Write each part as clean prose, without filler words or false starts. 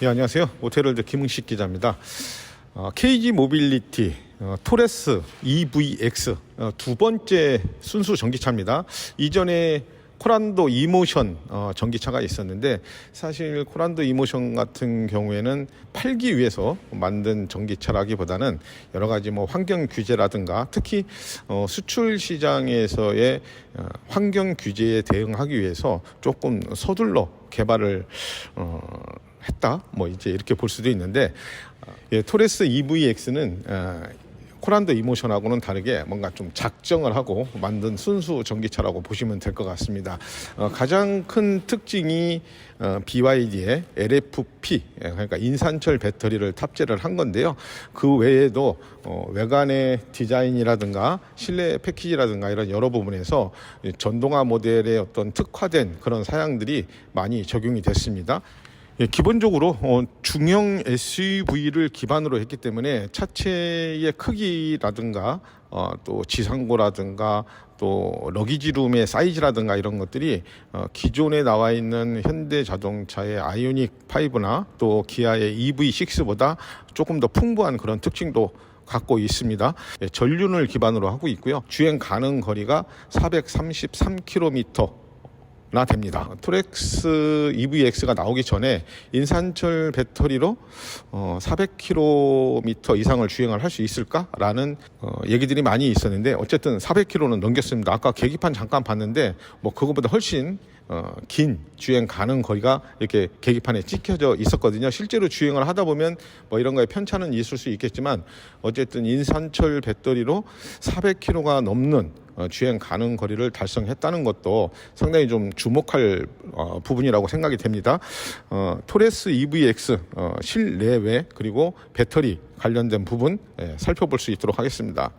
예, 안녕하세요. 오테럴드 김흥식 기자입니다. KG 모빌리티 토레스 EVX 두 번째 순수 전기차입니다. 이전에 코란도 이모션 전기차가 있었는데, 사실 코란도 이모션 같은 경우에는 팔기 위해서 만든 전기차라기보다는 여러 가지 뭐 환경 규제라든가 특히 수출 시장에서의 환경 규제에 대응하기 위해서 조금 서둘러 개발을 했다, 뭐 이제 이렇게 볼 수도 있는데, 토레스 EVX는 코란도 이모션하고는 다르게 뭔가 좀 작정을 하고 만든 순수 전기차라고 보시면 될 것 같습니다. 가장 큰 특징이 BYD의 LFP, 그러니까 인산철 배터리를 탑재를 한 건데요. 그 외에도 외관의 디자인이라든가 실내 패키지라든가 이런 여러 부분에서 전동화 모델의 어떤 특화된 그런 사양들이 많이 적용이 됐습니다. 기본적으로 중형 SUV를 기반으로 했기 때문에 차체의 크기라든가 또 지상고라든가 또 러기지룸의 사이즈라든가 이런 것들이 기존에 나와 있는 현대자동차의 아이오닉 5나 또 기아의 EV6보다 조금 더 풍부한 그런 특징도 갖고 있습니다. 전륜을 기반으로 하고 있고요. 주행 가능 거리가 433km 나 됩니다. 토렉스 EVX가 나오기 전에 인산철 배터리로 400km 이상을 주행을 할 수 있을까라는 얘기들이 많이 있었는데, 어쨌든 400km는 넘겼습니다. 아까 계기판 잠깐 봤는데 뭐 그거보다 훨씬 긴 주행 가능 거리가 이렇게 계기판에 찍혀져 있었거든요. 실제로 주행을 하다 보면 뭐 이런 거에 편차는 있을 수 있겠지만, 어쨌든 인산철 배터리로 400km가 넘는 주행 가능 거리를 달성했다는 것도 상당히 좀 주목할 부분이라고 생각이 됩니다. 토레스 EVX 실내외 그리고 배터리 관련된 부분 살펴볼 수 있도록 하겠습니다.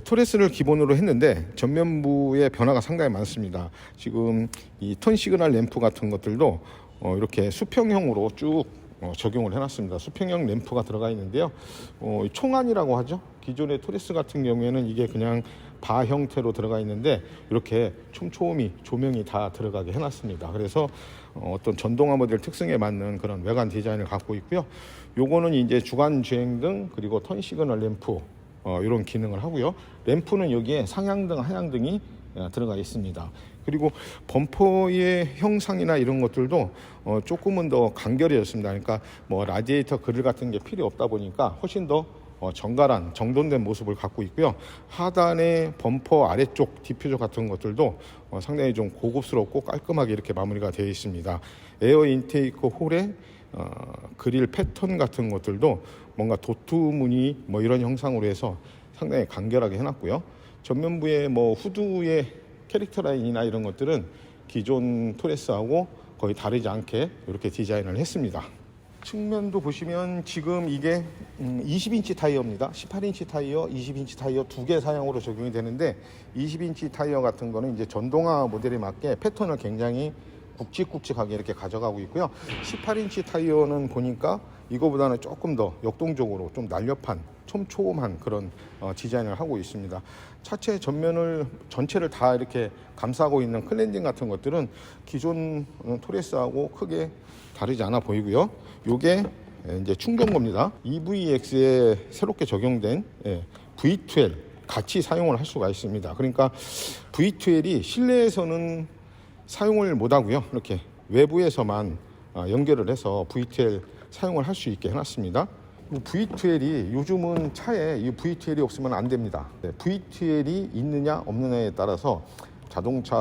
토레스를 기본으로 했는데 전면부의 변화가 상당히 많습니다. 지금 이 턴 시그널 램프 같은 것들도 이렇게 수평형으로 쭉 적용을 해놨습니다. 수평형 램프가 들어가 있는데요. 총안이라고 하죠. 기존의 토레스 같은 경우에는 이게 그냥 바 형태로 들어가 있는데 이렇게 촘촘히 조명이 다 들어가게 해놨습니다. 그래서 어떤 전동화 모델 특성에 맞는 그런 외관 디자인을 갖고 있고요. 요거는 이제 주간 주행등 그리고 턴 시그널 램프 이런 기능을 하고요. 램프는 여기에 상향등, 하향등이 들어가 있습니다. 그리고 범퍼의 형상이나 이런 것들도 조금은 더 간결해졌습니다. 그러니까 뭐 라디에이터 그릴 같은 게 필요 없다 보니까 훨씬 더 정갈한 정돈된 모습을 갖고 있고요. 하단의 범퍼 아래쪽 디퓨저 같은 것들도 상당히 좀 고급스럽고 깔끔하게 이렇게 마무리가 되어 있습니다. 에어 인테이크 홀의 그릴 패턴 같은 것들도 뭔가 도트 무늬 뭐 이런 형상으로 해서 상당히 간결하게 해놨고요. 전면부의 뭐 후드의 캐릭터 라인이나 이런 것들은 기존 토레스하고 거의 다르지 않게 이렇게 디자인을 했습니다. 측면도 보시면 지금 이게 20인치 타이어입니다. 18인치 타이어, 20인치 타이어 두 개 사양으로 적용이 되는데, 20인치 타이어 같은 거는 이제 전동화 모델에 맞게 패턴을 굉장히 굵직굵직하게 이렇게 가져가고 있고요. 18인치 타이어는 보니까 이거보다는 조금 더 역동적으로 좀 날렵한 촘촘한 그런 디자인을 하고 있습니다. 차체 전면을 전체를 다 이렇게 감싸고 있는 클렌징 같은 것들은 기존 토레스하고 크게 다르지 않아 보이고요. 요게 이제 충전고입니다. EVX에 새롭게 적용된 V12 같이 사용을 할 수가 있습니다. 그러니까 V12이 실내에서는 사용을 못 하고요. 이렇게 외부에서만 연결을 해서 V12 사용을 할 수 있게 해놨습니다. V12이 요즘은 차에 이 V12이 없으면 안 됩니다. V12이 있느냐 없느냐에 따라서 자동차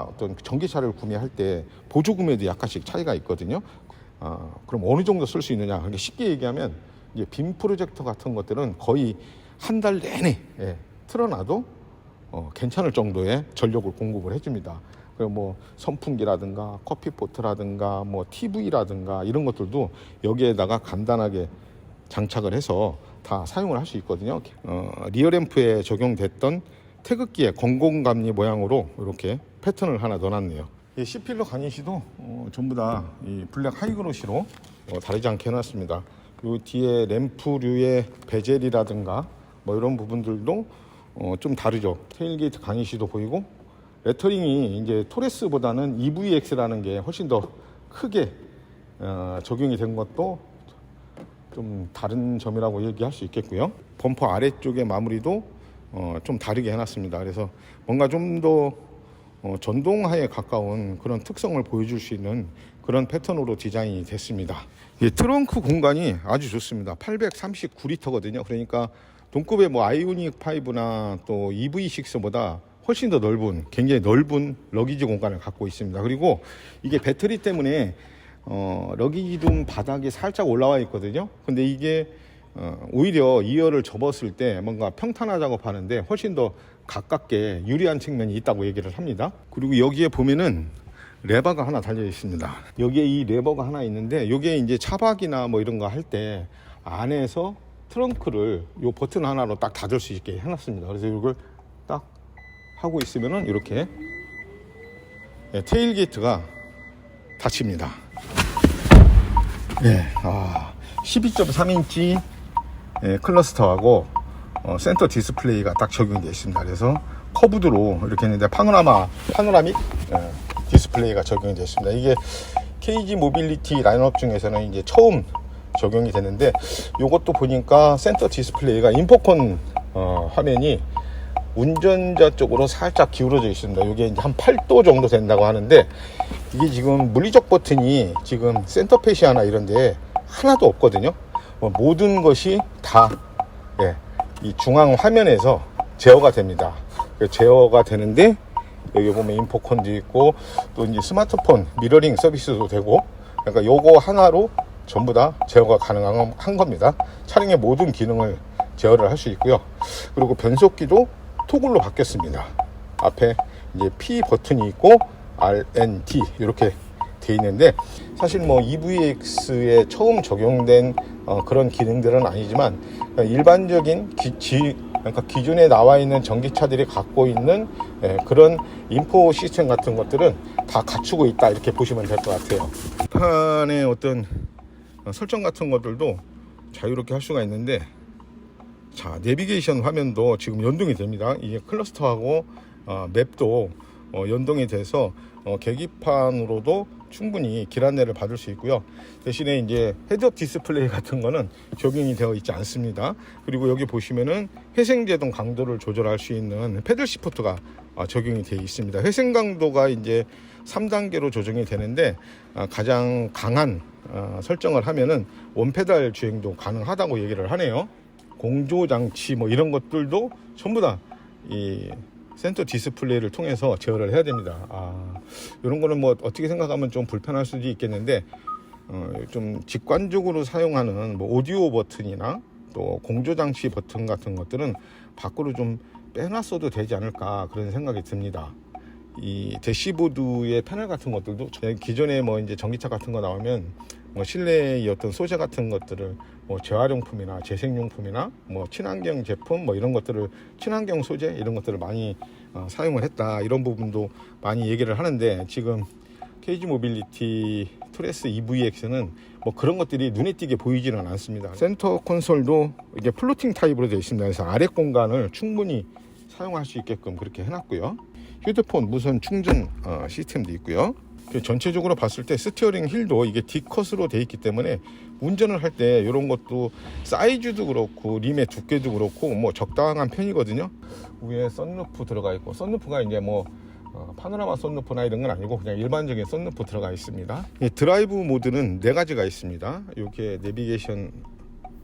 어떤 전기차를 구매할 때 보조금에도 약간씩 차이가 있거든요. 그럼 어느 정도 쓸 수 있느냐? 그러니까 쉽게 얘기하면 이제 빔 프로젝터 같은 것들은 거의 한 달 내내 틀어놔도 괜찮을 정도의 전력을 공급을 해줍니다. 그리고 뭐 선풍기라든가 커피포트라든가 뭐 TV라든가 이런 것들도 여기에다가 간단하게 장착을 해서 다 사용을 할 수 있거든요. 리어램프에 적용됐던 태극기의 건공감리 모양으로 이렇게 패턴을 하나 넣어놨네요. C필러 가니시도 전부 다 이 블랙 하이그로시로 다르지 않게 해놨습니다. 요 뒤에 램프류의 베젤이라든가 뭐 이런 부분들도 좀 다르죠. 테일게이트 가니시도 보이고, 레터링이 이제 토레스보다는 EVX라는 게 훨씬 더 크게 적용이 된 것도 좀 다른 점이라고 얘기할 수 있겠고요. 범퍼 아래쪽의 마무리도 좀 다르게 해놨습니다. 그래서 뭔가 좀 더 전동화에 가까운 그런 특성을 보여줄 수 있는 그런 패턴으로 디자인이 됐습니다. 트렁크 공간이 아주 좋습니다. 839리터거든요. 그러니까 동급의 뭐 아이오닉 5나 또 EV6보다 훨씬 더 넓은, 굉장히 넓은 러기지 공간을 갖고 있습니다. 그리고 이게 배터리 때문에 러기지룸 바닥이 살짝 올라와 있거든요. 근데 이게 오히려 2열을 접었을 때 뭔가 평탄화 작업하는데 훨씬 더 가깝게 유리한 측면이 있다고 얘기를 합니다. 그리고 여기에 보면은 레버가 하나 달려 있습니다. 여기에 이 레버가 하나 있는데 이게 이제 차박이나 뭐 이런 거 할 때 안에서 트렁크를 요 버튼 하나로 딱 닫을 수 있게 해놨습니다. 그래서 이걸 딱 하고 있으면은 이렇게 테일게이트가 닫힙니다. 12.3인치 클러스터하고 센터 디스플레이가 딱 적용이 되어 있습니다. 그래서 커브드로 이렇게 했는데 파노라믹 디스플레이가 적용이 되어 있습니다. 이게 KG 모빌리티 라인업 중에서는 이제 처음 적용이 되는데, 이것도 보니까 센터 디스플레이가 인포콘 화면이 운전자 쪽으로 살짝 기울어져 있습니다. 이게 이제 한 8도 정도 된다고 하는데, 이게 지금 물리적 버튼이 지금 센터페시아나 이런데 하나도 없거든요. 모든 것이 다 이 중앙 화면에서 제어가 됩니다. 제어가 되는데, 여기 보면 인포콘도 있고 또 이제 스마트폰 미러링 서비스도 되고, 그러니까 요거 하나로 전부 다 제어가 가능한 겁니다. 차량의 모든 기능을 제어를 할 수 있고요. 그리고 변속기도 토글로 바뀌었습니다. 앞에 이제 P 버튼이 있고 RND 이렇게 돼 있는데, 사실 뭐 EVX에 처음 적용된 그런 기능들은 아니지만, 일반적인 그러니까 기존에 나와 있는 전기차들이 갖고 있는 그런 인포 시스템 같은 것들은 다 갖추고 있다, 이렇게 보시면 될 것 같아요. 판의 어떤 설정 같은 것들도 자유롭게 할 수가 있는데, 자, 내비게이션 화면도 지금 연동이 됩니다. 이게 클러스터하고 맵도 연동이 돼서 계기판으로도 충분히 길 안내를 받을 수 있고요. 대신에 이제 헤드업 디스플레이 같은 거는 적용이 되어 있지 않습니다. 그리고 여기 보시면은 회생제동 강도를 조절할 수 있는 패들 시프트가 적용이 되어 있습니다. 회생 강도가 이제 3단계로 조정이 되는데, 가장 강한 설정을 하면은 원페달 주행도 가능하다고 얘기를 하네요. 공조 장치 뭐 이런 것들도 전부 다 이 센터 디스플레이를 통해서 제어를 해야 됩니다. 이런 거는 뭐 어떻게 생각하면 좀 불편할 수도 있겠는데, 좀 직관적으로 사용하는 뭐 오디오 버튼이나 또 공조 장치 버튼 같은 것들은 밖으로 좀 빼놨어도 되지 않을까, 그런 생각이 듭니다. 이 대시보드의 패널 같은 것들도 기존에 뭐 이제 전기차 같은 거 나오면 뭐 실내의 어떤 소재 같은 것들을 뭐 재활용품이나 재생용품이나 뭐 친환경 제품 뭐 이런 것들을, 친환경 소재 이런 것들을 많이 사용을 했다, 이런 부분도 많이 얘기를 하는데, 지금 KG 모빌리티 투레스 EVX는 뭐 그런 것들이 눈에 띄게 보이지는 않습니다. 센터 콘솔도 이게 플로팅 타입으로 되어 있습니다. 그래서 아래 공간을 충분히 사용할 수 있게끔 그렇게 해놨고요. 휴대폰 무선 충전 시스템도 있고요. 전체적으로 봤을 때 스티어링 힐도 이게 D컷으로 되어 있기 때문에 운전을 할 때 이런 것도 사이즈도 그렇고 림의 두께도 그렇고 뭐 적당한 편이거든요. 위에 썬루프 들어가 있고, 썬루프가 이제 뭐 파노라마 썬루프나 이런 건 아니고 그냥 일반적인 썬루프 들어가 있습니다. 드라이브 모드는 4가지가 있습니다. 이렇게 내비게이션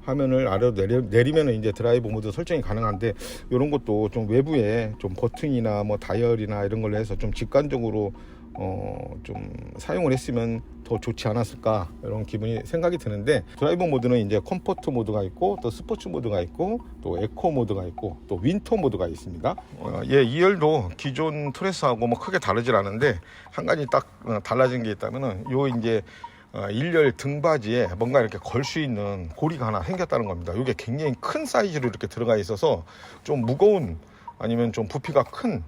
화면을 아래로 내리면 이제 드라이브 모드 설정이 가능한데, 이런 것도 좀 외부에 좀 버튼이나 뭐 다이얼이나 이런 걸로 해서 좀 직관적으로 좀 사용을 했으면 더 좋지 않았을까, 이런 생각이 드는데, 드라이브 모드는 이제 컴포트 모드가 있고 또 스포츠 모드가 있고 또 에코 모드가 있고 또 윈터 모드가 있습니다. 2열도 기존 투레스하고 뭐 크게 다르질 않은데, 한 가지 딱 달라진 게 있다면은 요 이제 1열 등받이에 뭔가 이렇게 걸 수 있는 고리가 하나 생겼다는 겁니다. 이게 굉장히 큰 사이즈로 이렇게 들어가 있어서 좀 무거운, 아니면 좀 부피가 큰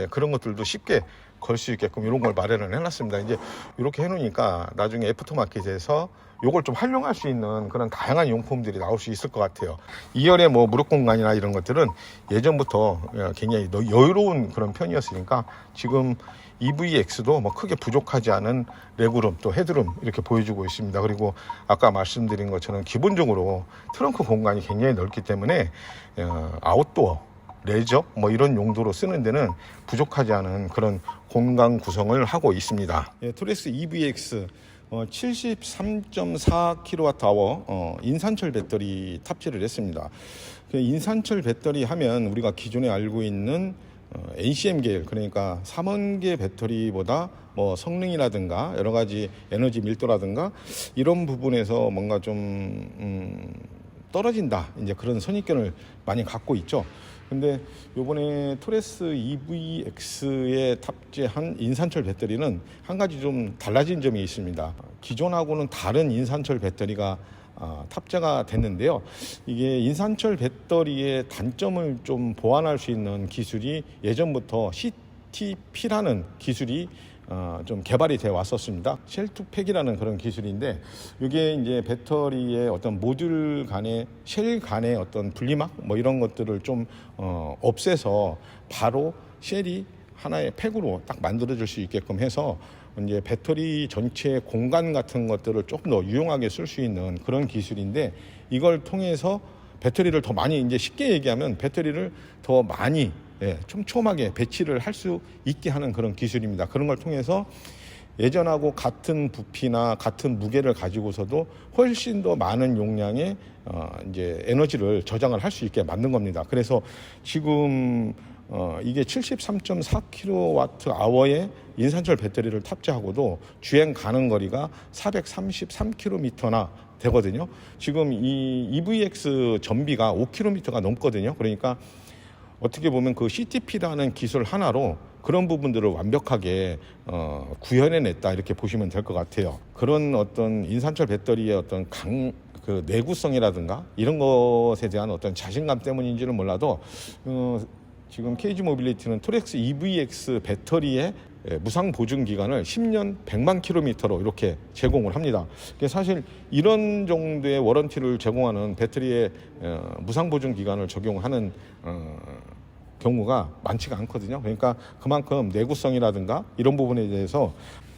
그런 것들도 쉽게 걸 수 있게끔 이런 걸 마련을 해놨습니다. 이제 이렇게 해놓으니까 나중에 애프터마켓에서 요걸 좀 활용할 수 있는 그런 다양한 용품들이 나올 수 있을 것 같아요. 2열의 뭐 무릎 공간이나 이런 것들은 예전부터 굉장히 여유로운 그런 편이었으니까 지금 EVX도 뭐 크게 부족하지 않은 레그룸 또 헤드룸 이렇게 보여주고 있습니다. 그리고 아까 말씀드린 것처럼 기본적으로 트렁크 공간이 굉장히 넓기 때문에 아웃도어 레저 뭐 이런 용도로 쓰는 데는 부족하지 않은 그런 공간 구성을 하고 있습니다. 토레스 EVX 73.4kWh 인산철 배터리 탑재를 했습니다. 인산철 배터리 하면 우리가 기존에 알고 있는 NCM 계열, 그러니까 3원계 배터리보다 뭐 성능이라든가 여러 가지 에너지 밀도라든가 이런 부분에서 뭔가 좀 떨어진다, 이제 그런 선입견을 많이 갖고 있죠. 근데 요번에 토레스 EVX에 탑재한 인산철 배터리는 한 가지 좀 달라진 점이 있습니다. 기존하고는 다른 인산철 배터리가 탑재가 됐는데요. 이게 인산철 배터리의 단점을 좀 보완할 수 있는 기술이 예전부터 CTP라는 기술이 좀 개발이 되어 왔었습니다. 쉘2팩이라는 그런 기술인데, 이게 이제 배터리의 어떤 모듈 간의 쉘 간의 어떤 분리막 뭐 이런 것들을 좀 없애서 바로 쉘이 하나의 팩으로 딱 만들어질 수 있게끔 해서 이제 배터리 전체 공간 같은 것들을 조금 더 유용하게 쓸 수 있는 그런 기술인데, 이걸 통해서 배터리를 더 많이, 이제 쉽게 얘기하면 배터리를 더 많이 촘촘하게 배치를 할 수 있게 하는 그런 기술입니다. 그런 걸 통해서 예전하고 같은 부피나 같은 무게를 가지고서도 훨씬 더 많은 용량의 이제 에너지를 저장을 할 수 있게 만든 겁니다. 그래서 지금 이게 73.4kWh의 인산철 배터리를 탑재하고도 주행 가는 거리가 433km나 되거든요. 지금 이 EVX 전비가 5km가 넘거든요. 그러니까 어떻게 보면 그 CTP라는 기술 하나로 그런 부분들을 완벽하게 구현해냈다, 이렇게 보시면 될 것 같아요. 그런 어떤 인산철 배터리의 어떤 그 내구성이라든가 이런 것에 대한 어떤 자신감 때문인지는 몰라도 지금 KG 모빌리티는 토렉스 EVX 배터리의 무상 보증 기간을 10년 100만 킬로미터로 이렇게 제공을 합니다. 사실 이런 정도의 워런티를 제공하는 배터리의 무상 보증 기간을 적용하는 경우가 많지가 않거든요. 그러니까 그만큼 내구성이라든가 이런 부분에 대해서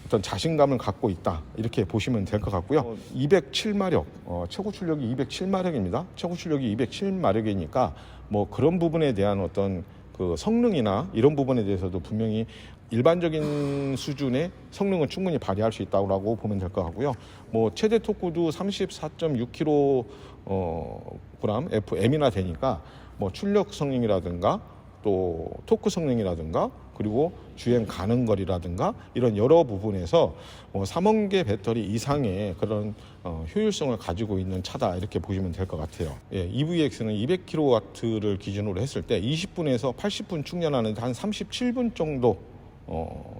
어떤 자신감을 갖고 있다, 이렇게 보시면 될 것 같고요. 207마력, 최고 출력이 207마력입니다. 최고 출력이 207마력이니까 뭐 그런 부분에 대한 어떤 그 성능이나 이런 부분에 대해서도 분명히 일반적인 수준의 성능은 충분히 발휘할 수 있다고 보면 될 것 같고요. 뭐 최대 토크도 34.6kg FM이나 되니까 뭐 출력 성능이라든가 또 토크 성능이라든가 그리고 주행 가는 거리라든가 이런 여러 부분에서 3원계 배터리 이상의 그런 효율성을 가지고 있는 차다, 이렇게 보시면 될 것 같아요. EVX는 200kW를 기준으로 했을 때 20분에서 80분 충전하는데 한 37분 정도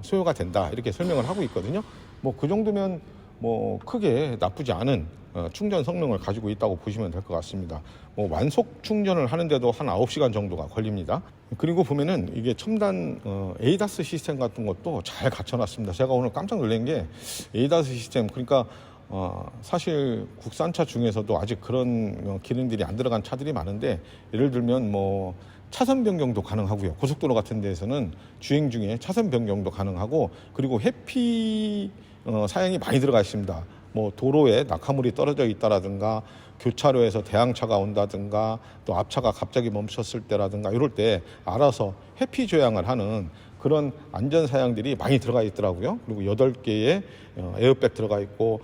소요가 된다, 이렇게 설명을 하고 있거든요. 뭐 그 정도면 뭐 크게 나쁘지 않은 충전 성능을 가지고 있다고 보시면 될 것 같습니다. 뭐 완속 충전을 하는데도 한 9시간 정도가 걸립니다. 그리고 보면은 이게 첨단 ADAS 시스템 같은 것도 잘 갖춰놨습니다. 제가 오늘 깜짝 놀란 게 ADAS 시스템, 그러니까 사실 국산차 중에서도 아직 그런 기능들이 안 들어간 차들이 많은데, 예를 들면 뭐 차선 변경도 가능하고요. 고속도로 같은 데에서는 주행 중에 차선 변경도 가능하고, 그리고 회피 사양이 많이 들어가 있습니다. 뭐 도로에 낙하물이 떨어져 있다라든가 교차로에서 대항차가 온다든가 또 앞차가 갑자기 멈췄을 때라든가 이럴 때 알아서 회피 조향을 하는 그런 안전 사양들이 많이 들어가 있더라고요. 그리고 8개의 에어백 들어가 있고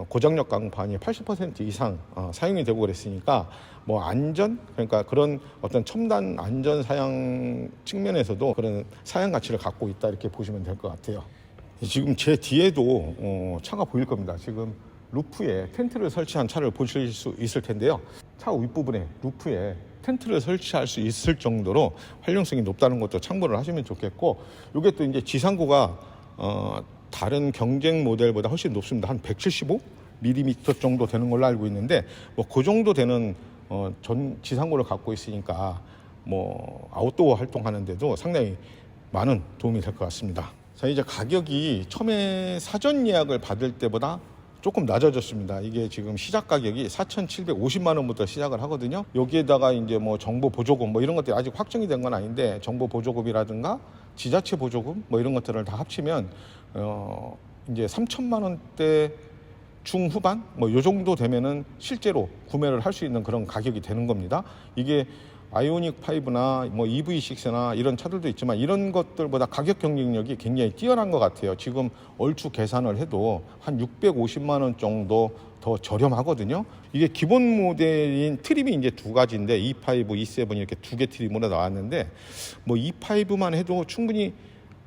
고장력 강판이 80% 이상 사용이 되고 그랬으니까 뭐 안전, 그러니까 그런 어떤 첨단 안전 사양 측면에서도 그런 사양 가치를 갖고 있다, 이렇게 보시면 될 것 같아요. 지금 제 뒤에도 차가 보일 겁니다. 지금 루프에 텐트를 설치한 차를 보실 수 있을 텐데요. 차 윗부분에 루프에 텐트를 설치할 수 있을 정도로 활용성이 높다는 것도 참고를 하시면 좋겠고, 이게 또 이제 지상고가 다른 경쟁 모델보다 훨씬 높습니다. 한 175mm 정도 되는 걸로 알고 있는데, 뭐 그 정도 되는 전 지상고를 갖고 있으니까 뭐 아웃도어 활동하는데도 상당히 많은 도움이 될 것 같습니다. 자, 이제 가격이 처음에 사전 예약을 받을 때보다 조금 낮아졌습니다. 이게 지금 시작 가격이 4,750만 원부터 시작을 하거든요. 여기에다가 이제 뭐 정보 보조금 뭐 이런 것들이 아직 확정이 된 건 아닌데, 정보 보조금이라든가 지자체 보조금 뭐 이런 것들을 다 합치면 이제 3천만 원대 중후반 뭐 요 정도 되면은 실제로 구매를 할 수 있는 그런 가격이 되는 겁니다. 이게 아이오닉 5나 뭐 EV6나 이런 차들도 있지만 이런 것들보다 가격 경쟁력이 굉장히 뛰어난 것 같아요. 지금 얼추 계산을 해도 한 650만 원 정도 더 저렴하거든요. 이게 기본 모델인 트림이 이제 두 가지인데 E5, E7 이렇게 두 개 트림으로 나왔는데, 뭐 E5만 해도 충분히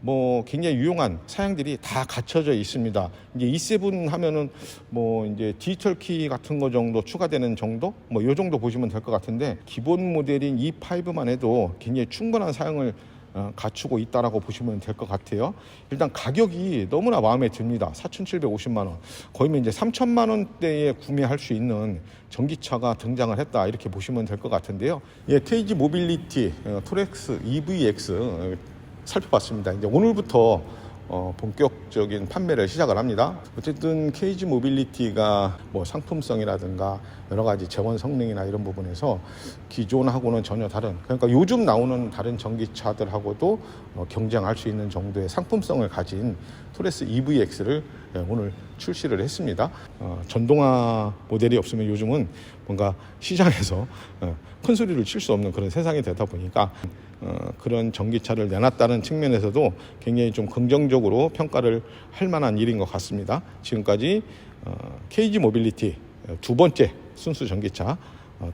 뭐 굉장히 유용한 사양들이 다 갖춰져 있습니다. 이제 E7 하면은 뭐 이제 디지털 키 같은 거 정도 추가되는 정도, 뭐 요 정도 보시면 될 것 같은데, 기본 모델인 E5만 해도 굉장히 충분한 사양을 갖추고 있다라고 보시면 될 것 같아요. 일단 가격이 너무나 마음에 듭니다. 4,750만 원, 거의 이제 3천만 원대에 구매할 수 있는 전기차가 등장을 했다, 이렇게 보시면 될 것 같은데요. 예, KG 모빌리티 토렉스 EVX 살펴봤습니다. 이제 오늘부터 본격적인 판매를 시작을 합니다. 어쨌든 KG 모빌리티가 뭐 상품성이라든가 여러 가지 재원 성능이나 이런 부분에서 기존하고는 전혀 다른, 그러니까 요즘 나오는 다른 전기차들하고도 경쟁할 수 있는 정도의 상품성을 가진 토레스 EVX를 오늘 출시를 했습니다. 전동화 모델이 없으면 요즘은 뭔가 시장에서 큰 소리를 칠 수 없는 그런 세상이 되다 보니까 그런 전기차를 내놨다는 측면에서도 굉장히 좀 긍정적으로 평가를 할 만한 일인 것 같습니다. 지금까지 KG 모빌리티 두 번째 순수 전기차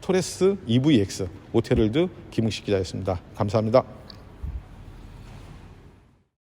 토레스 EVX 오테를드 김웅식 기자였습니다. 감사합니다.